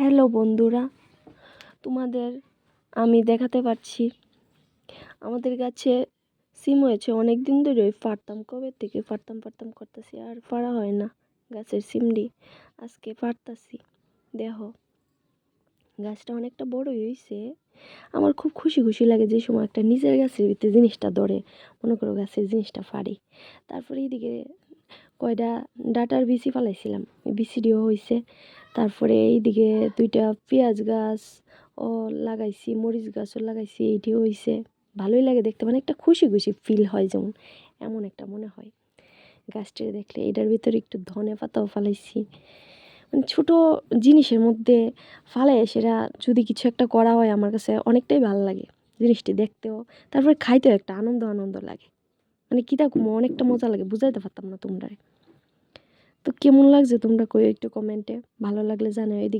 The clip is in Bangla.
হ্যালো বন্ধুরা, তোমাদের আমি দেখাতে পারছি আমাদের গাছে সিম হয়েছে। অনেক দিন ধরে পারতাম, কবে থেকে পারতাম করতেছি, আর পারা হয় না গাছের সিমডি। আজকে পারতাছি। দেখো গাছটা অনেকটা বড়ই হয়েছে। আমার খুব খুশি লাগে যে সময় একটা নিজের গাছের ভিতরে জিনিসটা ধরে, মনে করো গাছের জিনিসটা পারি। তারপরে এইদিকে কয়টা ডাটার বিচি ফালাইছিলাম, বিচিডিও হয়েছে। তারপরে এইদিকে 2টা পেঁয়াজ গাছ ও লাগাইছি, মরিচ গাছও লাগাইছি, এইটিও হয়েছে। ভালোই লাগে দেখতে, মানে একটা খুশি ফিল হয়, যেমন এমন একটা মনে হয় গাছটি দেখলে। এটার ভিতরে একটু ধনে পাতাও ফালাইছি। মানে ছোটো জিনিসের মধ্যে ফালে সেটা যদি কিছু একটা করা হয়, আমার কাছে অনেকটাই ভালো লাগে জিনিসটি দেখতেও। তারপরে খাইতেও একটা আনন্দ লাগে, মানে কী থাকুম অনেকটা মজা লাগে, বুঝাইতে পারতাম না তোমরা। তো কেমন লাগছে তোমরা কই একটু কমেন্টে, ভালো লাগলে জানাও। এদিকে